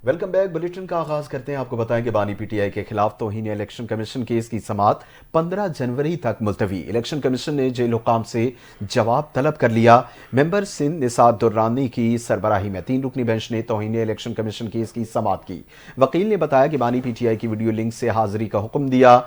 Welcome back. Bulletin کا آغاز کرتے ہیں۔ آپ کو بتائیں کہ بانی پی ٹی آئی کے خلاف توہین الیکشن کمیشن کیس کی سماعت 15 جنوری تک ملتوی۔ الیکشن کمیشن نے جیل حکام سے جواب طلب کر لیا۔ ممبر سندھ نثار درانی کی سربراہی میں 3 رکنی بینچ نے توہین الیکشن کمیشن کیس کی سماعت کی۔ وکیل نے بتایا کہ بانی پی ٹی آئی کی ویڈیو لنک سے حاضری کا حکم دیا۔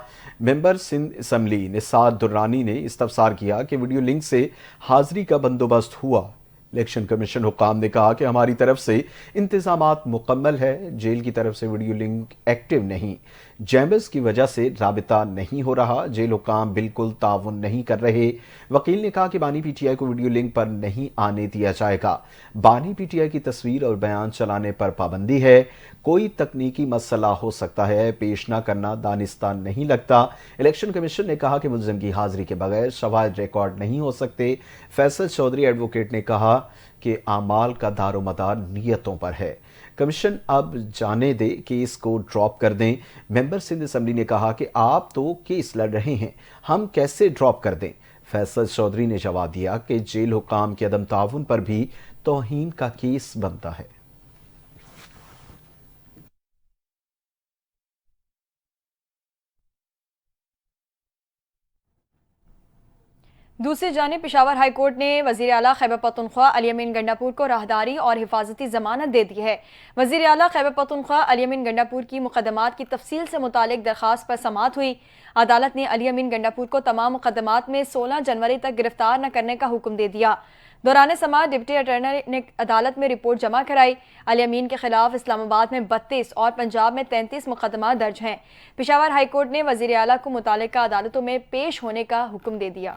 ممبر سندھ اسمبلی نثار درانی نے استفسار کیا کہ ویڈیو لنک سے حاضری کا بندوبست ہوا۔ الیکشن کمیشن حکام نے کہا کہ ہماری طرف سے انتظامات مکمل ہے، جیل کی طرف سے ویڈیو لنک ایکٹیو نہیں، جیمبرز کی وجہ سے رابطہ نہیں ہو رہا، جیل حکام بالکل تعاون نہیں کر رہے۔ وکیل نے کہا کہ بانی پی ٹی آئی کو ویڈیو لنک پر نہیں آنے دیا جائے گا۔ بانی پی ٹی آئی کی تصویر اور بیان چلانے پر پابندی ہے۔ کوئی تکنیکی مسئلہ ہو سکتا ہے، پیش نہ کرنا دانستہ نہیں لگتا۔ الیکشن کمیشن نے کہا کہ ملزم کی حاضری کے بغیر شواہد ریکارڈ نہیں ہو سکتے۔ فیصل چودھری ایڈوکیٹ نے کہا کہ اعمال کا دار و مدار نیتوں پر ہے۔ کمیشن اب جانے دے، کیس کو ڈراپ کر دیں۔ ممبر سندھ اسمبلی نے کہا کہ آپ تو کیس لڑ رہے ہیں، ہم کیسے ڈراپ کر دیں؟ فیصل چودھری نے جواب دیا کہ جیل حکام کے عدم تعاون پر بھی توہین کا کیس بنتا ہے۔ دوسری جانب پشاور ہائی کورٹ نے وزیر اعلیٰ خیبر پختونخوا علی امین گنڈاپور کو راہداری اور حفاظتی ضمانت دے دی ہے۔ وزیر اعلیٰ خیبر پختونخوا علی امین گنڈاپور کی مقدمات کی تفصیل سے متعلق درخواست پر سماعت ہوئی۔ عدالت نے علی امین گنڈاپور کو تمام مقدمات میں 16 جنوری تک گرفتار نہ کرنے کا حکم دے دیا۔ دوران سماعت ڈپٹی اٹارنی نے عدالت میں رپورٹ جمع کرائی۔ علی امین کے خلاف اسلام آباد میں 32 اور پنجاب میں 33 مقدمات درج ہیں۔ پشاور ہائی کورٹ نے وزیر اعلیٰ کو متعلقہ عدالتوں میں پیش ہونے کا حکم دے دیا۔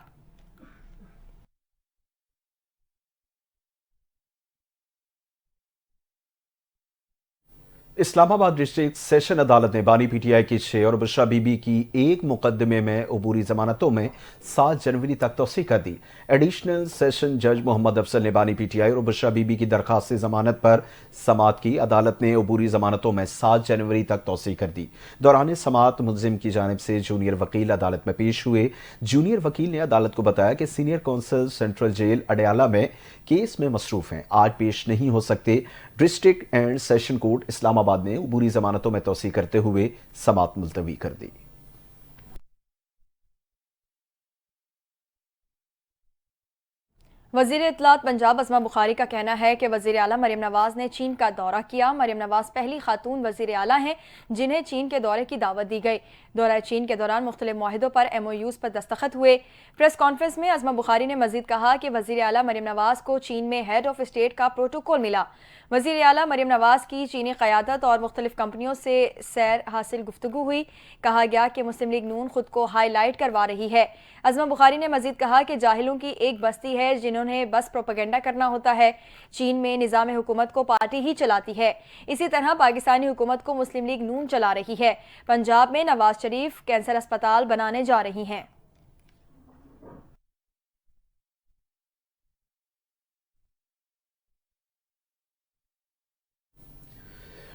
اسلام آباد ڈسٹرکٹ سیشن عدالت نے بانی پی ٹی آئی کی 6 اور بشرا بی بی کی 1 مقدمے میں عبوری ضمانتوں میں 7 جنوری تک توسیع کر دی۔ ایڈیشنل سیشن جج محمد افضل نے بانی پی ٹی آئی اور بشرا بی بی کی درخواست ضمانت پر سماعت کی۔ عدالت نے عبوری ضمانتوں میں 7 جنوری تک توسیع کر دی۔ دوران سماعت ملزم کی جانب سے جونیئر وکیل عدالت میں پیش ہوئے۔ جونیئر وکیل نے عدالت کو بتایا کہ senior counsel central jail Adiala میں کیس میں مصروف ہیں، آج پیش نہیں ہو سکتے۔ ڈسٹرکٹ اینڈ سیشن کورٹ اسلام آباد نے عبوری ضمانتوں میں توسیع کرتے ہوئے سماعت ملتوی کر دی۔ وزیر اطلاعات پنجاب اسما بخاری کا کہنا ہے کہ وزیر اعلیٰ مریم نواز نے چین کا دورہ کیا۔ مریم نواز پہلی خاتون وزیر اعلیٰ ہیں جنہیں چین کے دورے کی دعوت دی گئی۔ دورہ چین کے دوران مختلف معاہدوں پر ایم او یوز پر دستخط ہوئے۔ پریس کانفرنس میں اسما بخاری نے مزید کہا کہ وزیر اعلیٰ مریم نواز کو چین میں ہیڈ آف اسٹیٹ کا پروٹوکول ملا۔ وزیر اعلیٰ مریم نواز کی چینی قیادت اور مختلف کمپنیوں سے سیر حاصل گفتگو ہوئی۔ کہا گیا کہ مسلم لیگ نون خود کو ہائی لائٹ کروا رہی ہے۔ اسما بخاری نے مزید کہا کہ جاہلوں کی ایک بستی ہے جنہوں نے بس پروپیگنڈا کرنا ہوتا ہے۔ چین میں نظام حکومت کو پارٹی ہی چلاتی ہے، اسی طرح پاکستانی حکومت کو مسلم لیگ نون چلا رہی ہے۔ پنجاب میں نواز شریف کینسر اسپتال بنانے جا رہی ہیں۔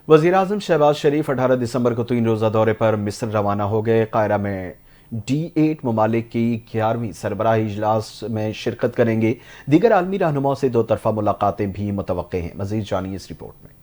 وزیراعظم شہباز شریف 18 دسمبر کو 3 روزہ دورے پر مصر روانہ ہو گئے۔ قاہرہ میں D8 ممالک کی 11ویں سربراہی اجلاس میں شرکت کریں گے۔ دیگر عالمی رہنماؤں سے 2 طرفہ ملاقاتیں بھی متوقع ہیں۔ مزید جانیے اس رپورٹ میں۔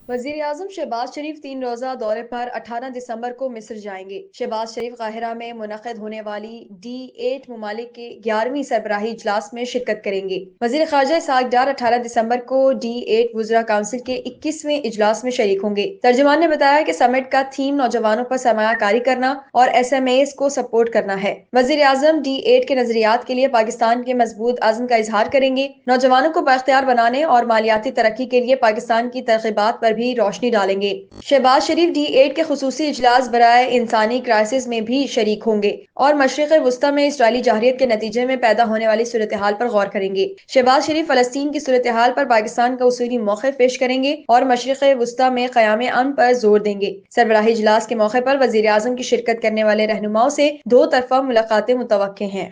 وزیر اعظم شہباز شریف 3 روزہ دورے پر 18 دسمبر کو مصر جائیں گے۔ شہباز شریف قاہرہ میں منعقد ہونے والی D8 ممالک کے 11ویں سربراہی اجلاس میں شرکت کریں گے۔ وزیر خارجہ اسحاق ڈار 18 دسمبر کو D8 وزراء کونسل کے 21ویں اجلاس میں شریک ہوں گے۔ ترجمان نے بتایا کہ سمٹ کا تھیم نوجوانوں پر سرمایہ کاری کرنا اور SMEs کو سپورٹ کرنا ہے۔ وزیر اعظم D8 کے نظریات کے لیے پاکستان کے مضبوط عزم کا اظہار کریں گے۔ نوجوانوں کو بااختیار بنانے اور مالیاتی ترقی کے لیے پاکستان کی ترغیبات پر بھی روشنی ڈالیں گے۔ شہباز شریف D8 کے خصوصی اجلاس برائے انسانی کرائسس میں بھی شریک ہوں گے اور مشرق وسطی میں اسرائیلی جارحیت کے نتیجے میں پیدا ہونے والی صورتحال پر غور کریں گے۔ شہباز شریف فلسطین کی صورتحال پر پاکستان کا اصولی موقف پیش کریں گے اور مشرق وسطی میں قیام امن پر زور دیں گے۔ سربراہی اجلاس کے موقع پر وزیر اعظم کی شرکت کرنے والے رہنماؤں سے 2 طرفہ ملاقاتیں متوقع ہیں۔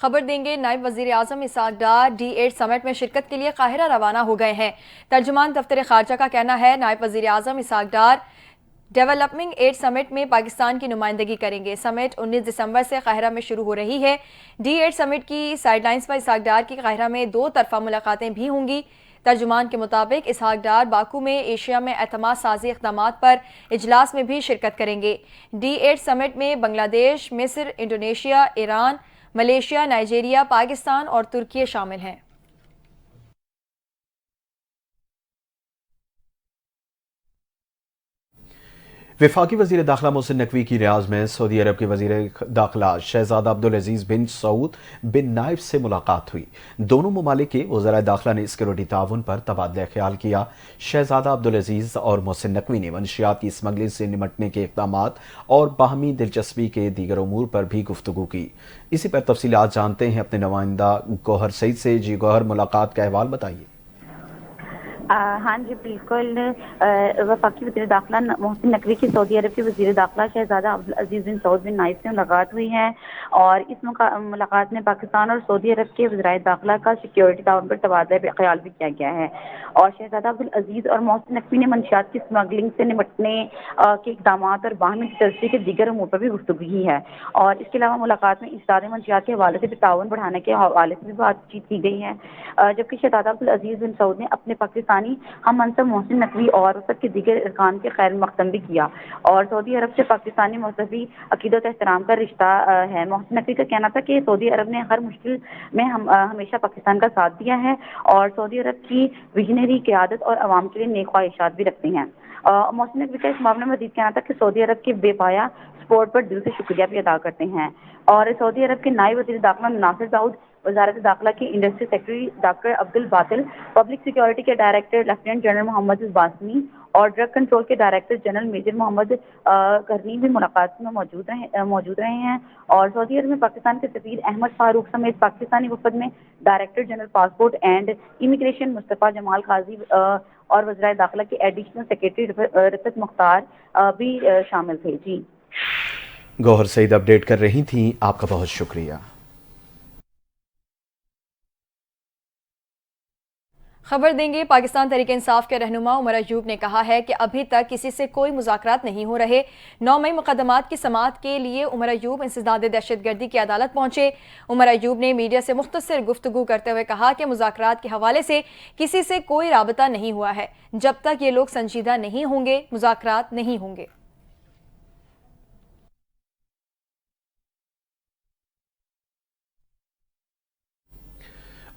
خبر دیں گے نائب وزیر اعظم اسحاق ڈار D8 سمٹ میں شرکت کے لیے قاہرہ روانہ ہو گئے ہیں۔ ترجمان دفتر خارجہ کا کہنا ہے نائب وزیر اعظم اسحاق ڈار ڈیولپمنگ ایڈ سمٹ میں پاکستان کی نمائندگی کریں گے۔ سمٹ 19 دسمبر سے قاہرہ میں شروع ہو رہی ہے۔ D8 سمٹ کی سائیڈ لائنز پر اسحاق ڈار کی قاہرہ میں 2 طرفہ ملاقاتیں بھی ہوں گی۔ ترجمان کے مطابق اسحاق ڈار باکو میں ایشیا میں اعتماد سازی اقدامات پر اجلاس میں بھی شرکت کریں گے۔ D8 سمٹ میں بنگلہ دیش، مصر، Indonesia, Iran, Malaysia, Nigeria, Pakistan اور ترکی شامل ہیں۔ وفاقی وزیر داخلہ محسن نقوی کی ریاض میں سعودی عرب کے وزیر داخلہ شہزادہ عبدالعزیز بن سعود بن نائف سے ملاقات ہوئی۔ دونوں ممالک کے وزراء داخلہ نے سیکورٹی تعاون پر تبادلہ خیال کیا۔ شہزادہ عبدالعزیز اور محسن نقوی نے منشیات کی اسمگلنگ سے نمٹنے کے اقدامات اور باہمی دلچسپی کے دیگر امور پر بھی گفتگو کی۔ اسی پر تفصیلات جانتے ہیں اپنے نمائندہ گوہر سعید سے۔ جی گوہر، ملاقات کا احوال بتائیے۔ ہاں جی بالکل، وفاقی وزیر داخلہ محسن نقوی کی سعودی عرب کے وزیر داخلہ شہزادہ عبدالعزیز بن سعود بن نائف سے ملاقات ہوئی ہے، اور اس ملاقات میں پاکستان اور سعودی عرب کے وزرائے داخلہ کا سیکیورٹی تعاون پر تبادلہ خیال بھی کیا گیا ہے، اور شہزادہ عبدالعزیز اور محسن نقوی نے منشیات کی اسمگلنگ سے نمٹنے کے اقدامات اور باہمی دلچسپی کے دیگر امور پر بھی گفتگو کی ہے، اور اس کے علاوہ ملاقات میں اشتہار منشیات کے حوالے سے بھی تعاون بڑھانے کے حوالے سے بھی بات چیت کی گئی ہے، جبکہ شہزادہ عبدالعزیز بن سعود نے اپنے پاکستانی ہم منصب محسن نقوی اور وفد کے دیگر ارکان کے خیر مقدم بھی کیا، اور سعودی عرب سے پاکستانی مذہبی عقیدت و احترام کا رشتہ ہے۔ محسن نقوی کا کہنا تھا کہ سعودی عرب نے ہر مشکل میں ہمیشہ پاکستان کا ساتھ دیا ہے، اور سعودی عرب کی ویژنری قیادت اور عوام کے لیے نیک خواہشات بھی رکھتے ہیں۔ محسن نقوی کا اس معاملے میں مزید کہنا تھا کہ سعودی عرب کے بے پایا سپورٹ پر دل سے شکریہ بھی ادا کرتے ہیں، اور سعودی عرب کے نائب وزیر داخلہ ناصر داؤد، وزارت داخلہ کے انڈسٹری سیکرٹری ڈاکٹر عبدالباطل، پبلک سیکیورٹی کے ڈائریکٹر لیفٹیننٹ جنرل محمد الباسمی اور ڈرگ کنٹرول کے ڈائریکٹر جنرل میجر محمد کرنی بھی ملاقات میں موجود رہے ہیں، اور سعودی عرب میں پاکستان کے سفیر احمد فاروق سمیت پاکستانی وفد میں director general passport and immigration Mustafa Jamal Qazi اور وزرائے داخلہ کے ایڈیشنل سیکرٹری رفت مختار بھی شامل تھے۔ جی گوہر سعید اپڈیٹ کر رہی تھیں، آپ کا بہت شکریہ۔ خبر دیں گے، پاکستان تحریک انصاف کے رہنما عمر ایوب نے کہا ہے کہ ابھی تک کسی سے کوئی مذاکرات نہیں ہو رہے۔ 9 مئی مقدمات کی سماعت کے لیے عمر ایوب انسداد دہشت گردی کی عدالت پہنچے۔ عمر ایوب نے میڈیا سے مختصر گفتگو کرتے ہوئے کہا کہ مذاکرات کے حوالے سے کسی سے کوئی رابطہ نہیں ہوا ہے۔ جب تک یہ لوگ سنجیدہ نہیں ہوں گے، مذاکرات نہیں ہوں گے۔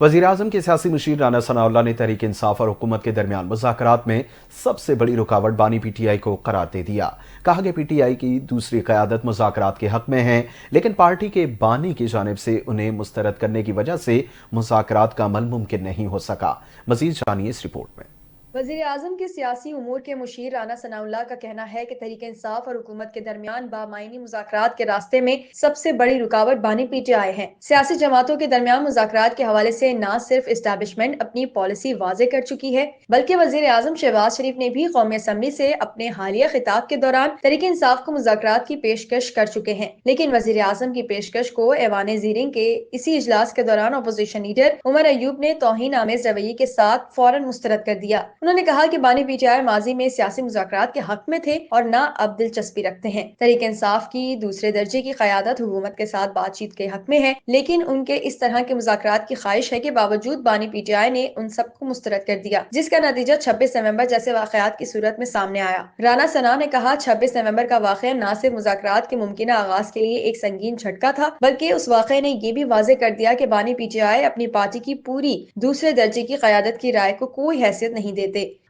وزیر اعظم کے سیاسی مشیر رانا ثناءاللہ نے تحریک انصاف اور حکومت کے درمیان مذاکرات میں سب سے بڑی رکاوٹ بانی پی ٹی آئی کو قرار دے دیا۔ کہا کہ پی ٹی آئی کی دوسری قیادت مذاکرات کے حق میں ہے، لیکن پارٹی کے بانی کی جانب سے انہیں مسترد کرنے کی وجہ سے مذاکرات کا عمل ممکن نہیں ہو سکا۔ مزید جانیے اس رپورٹ میں۔ وزیر اعظم کے سیاسی امور کے مشیر رانا ثناءاللہ کا کہنا ہے کہ تحریک انصاف اور حکومت کے درمیان بامعنی مذاکرات کے راستے میں سب سے بڑی رکاوٹ بانی پی ٹی آئی ہے۔ سیاسی جماعتوں کے درمیان مذاکرات کے حوالے سے نہ صرف اسٹیبلشمنٹ اپنی پالیسی واضح کر چکی ہے، بلکہ وزیر اعظم شہباز شریف نے بھی قومی اسمبلی سے اپنے حالیہ خطاب کے دوران تحریک انصاف کو مذاکرات کی پیشکش کر چکے ہیں، لیکن وزیر اعظم کی پیشکش کو ایوان زیریں کے اسی اجلاس کے دوران اپوزیشن لیڈر عمر ایوب نے توہین آمیز رویے کے ساتھ فوراً مسترد کر دیا۔ انہوں نے کہا کہ بانی پی ٹی آئی ماضی میں سیاسی مذاکرات کے حق میں تھے اور نہ اب دلچسپی رکھتے ہیں۔ تحریک انصاف کی دوسرے درجے کی قیادت حکومت کے ساتھ بات چیت کے حق میں ہے، لیکن ان کے اس طرح کے مذاکرات کی خواہش ہے کے باوجود بانی پی ٹی آئی نے ان سب کو مسترد کر دیا، جس کا نتیجہ 26 نومبر جیسے واقعات کی صورت میں سامنے آیا۔ رانا ثنا نے کہا 26 نومبر کا واقعہ نہ صرف مذاکرات کے ممکنہ آغاز کے لیے ایک سنگین جھٹکا تھا، بلکہ اس واقعے نے یہ بھی واضح کر دیا کہ بانی پی ٹی آئی اپنی پارٹی کی پوری دوسرے درجے کی قیادت کی رائے کو کوئی حیثیت نہیں دیتے۔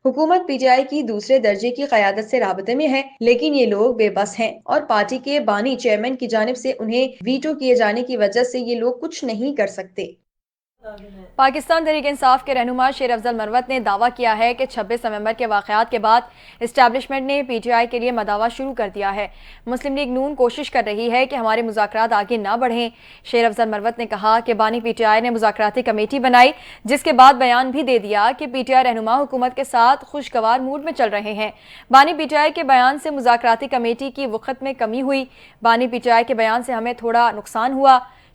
حکومت پی ٹی آئی کی دوسرے درجے کی قیادت سے رابطے میں ہے، لیکن یہ لوگ بے بس ہیں اور پارٹی کے بانی چیئرمین کی جانب سے انہیں ویٹو کیے جانے کی وجہ سے یہ لوگ کچھ نہیں کر سکتے۔ پاکستان تحریک انصاف کے رہنما شیر افضل مروت نے دعویٰ کیا ہے کہ 26 نومبر کے واقعات کے بعد اسٹیبلشمنٹ نے پی ٹی آئی کے لیے مداوا شروع کر دیا ہے۔ مسلم لیگ نون کوشش کر رہی ہے کہ ہمارے مذاکرات آگے نہ بڑھیں۔ شیر افضل مروت نے کہا کہ بانی پی ٹی آئی نے مذاکراتی کمیٹی بنائی، جس کے بعد بیان بھی دے دیا کہ پی ٹی آئی رہنما حکومت کے ساتھ خوشگوار موڈ میں چل رہے ہیں۔ بانی پی ٹی آئی کے بیان سے مذاکراتی کمیٹی کی وقت میں کمی ہوئی۔ بانی پی ٹی آئی کے بیان سے ہمیں تھوڑا نقصان ہوا۔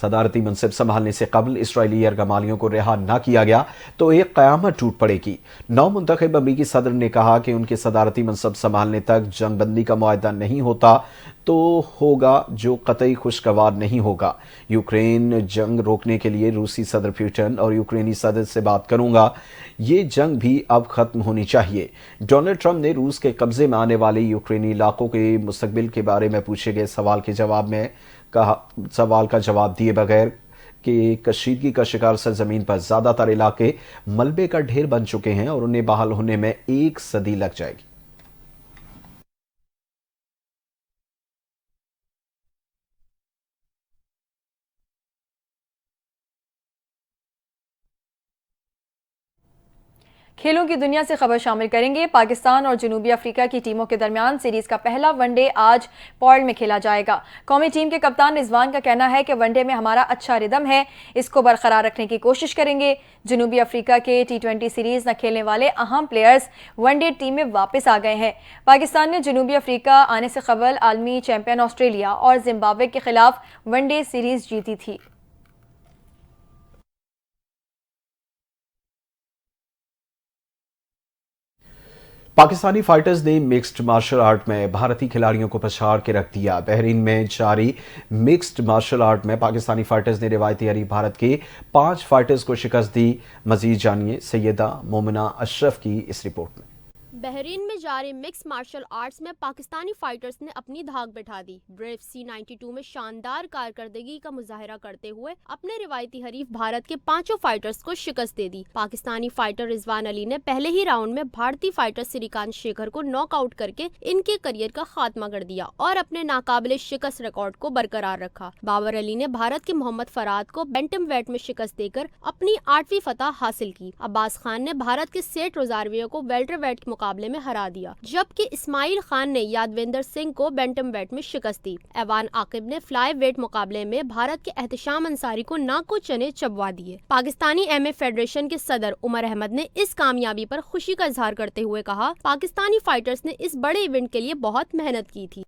صدارتی منصب سنبھالنے سے قبل اسرائیلی یرغمالیوں کو رہا نہ کیا گیا تو ایک قیامت ٹوٹ پڑے گی۔ نو منتخب امریکی صدر نے کہا کہ ان کے صدارتی منصب سنبھالنے تک جنگ بندی کا معاہدہ نہیں ہوتا تو ہوگا جو قطعی خوشگوار نہیں ہوگا۔ یوکرین جنگ روکنے کے لیے روسی صدر پوٹن اور یوکرینی صدر سے بات کروں گا، یہ جنگ بھی اب ختم ہونی چاہیے۔ ڈونلڈ ٹرمپ نے روس کے قبضے میں آنے والے یوکرینی علاقوں کے مستقبل کے بارے میں پوچھے گئے سوال کا جواب دیے بغیر کہ کشیدگی کا شکار سرزمین پر زیادہ تر علاقے ملبے کا ڈھیر بن چکے ہیں اور انہیں بحال ہونے میں 1 صدی لگ جائے گی۔ کھیلوں کی دنیا سے خبر شامل کریں گے۔ پاکستان اور جنوبی افریقہ کی ٹیموں کے درمیان سیریز کا پہلا ون ڈے آج پورٹ میں کھیلا جائے گا۔ قومی ٹیم کے کپتان رضوان کا کہنا ہے کہ ون ڈے میں ہمارا اچھا ردم ہے، اس کو برقرار رکھنے کی کوشش کریں گے۔ جنوبی افریقہ کے T20 سیریز نہ کھیلنے والے اہم پلیئرز ون ڈے ٹیم میں واپس آ گئے ہیں۔ پاکستان نے جنوبی افریقہ آنے سے قبل عالمی چیمپئن آسٹریلیا اور زمبابوے کے خلاف ون ڈے سیریز جیتی تھی۔ پاکستانی فائٹرز نے مکسڈ مارشل آرٹ میں بھارتی کھلاڑیوں کو پچھاڑ کے رکھ دیا۔ بحرین میں جاری مکسڈ مارشل آرٹ میں پاکستانی فائٹرز نے روایتی حریف بھارت کے 5 فائٹرز کو شکست دی۔ مزید جانیے سیدہ مومنہ اشرف کی اس رپورٹ میں۔ بحرین میں جاری مکس مارشل آرٹس میں پاکستانی فائٹرز نے اپنی دھاک بٹھا دی۔ بریو C92 میں شاندار کارکردگی کا مظاہرہ کرتے ہوئے اپنے روایتی حریف بھارت کے 5 فائٹرز کو شکست دے دی۔ پاکستانی فائٹر رضوان علی نے پہلے ہی راؤنڈ میں بھارتی فائٹر سریکانت شیکھر کو ناک آؤٹ کر کے ان کے کریئر کا خاتمہ کر دیا اور اپنے ناقابل شکست ریکارڈ کو برقرار رکھا۔ بابر علی نے بھارت کے محمد فراد کو بینٹم ویٹ میں شکست دے کر اپنی 8ویں فتح حاصل کی۔ عباس خان نے بھارت کے سیٹھ روزارویہ کو ویلٹر ویٹ کے مقابلے میں ہرا دیا، جبکہ اسماعیل خان نے یادویندر سنگھ کو بینٹم ویٹ میں شکست دی۔ ایوان عاقب نے فلائی ویٹ مقابلے میں بھارت کے احتشام انصاری کو ناک و چنے چبوا دیے۔ پاکستانی MMA فیڈریشن کے صدر عمر احمد نے اس کامیابی پر خوشی کا اظہار کرتے ہوئے کہا، پاکستانی فائٹرز نے اس بڑے ایونٹ کے لیے بہت محنت کی تھی۔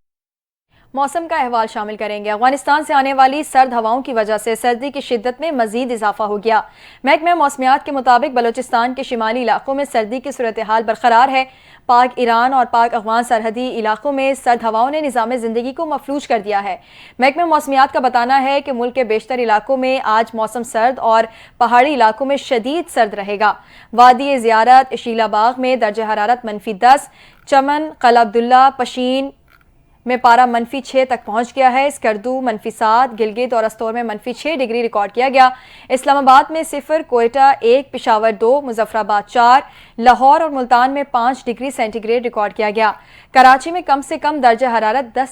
موسم کا احوال شامل کریں گے۔ افغانستان سے آنے والی سرد ہواؤں کی وجہ سے سردی کی شدت میں مزید اضافہ ہو گیا۔ محکمہ موسمیات کے مطابق بلوچستان کے شمالی علاقوں میں سردی کی صورتحال برقرار ہے۔ پاک ایران اور پاک افغان سرحدی علاقوں میں سرد ہواؤں نے نظام زندگی کو مفلوج کر دیا ہے۔ محکمہ موسمیات کا بتانا ہے کہ ملک کے بیشتر علاقوں میں آج موسم سرد اور پہاڑی علاقوں میں شدید سرد رہے گا۔ وادی زیارت شیلا باغ میں درجہ حرارت -10، چمن، قلعہ عبداللہ، پشین میں پارہ -6 تک پہنچ گیا ہے۔ اسکردو -7، گلگت اور استور میں -6 ڈگری ریکارڈ کیا گیا۔ اسلام آباد میں 0، کوئٹہ 1، پشاور 2، مظفر آباد 4، لاہور اور ملتان میں 5 ڈگری سینٹی گریڈ ریکارڈ کیا گیا۔ کراچی میں کم سے کم درجہ حرارت 10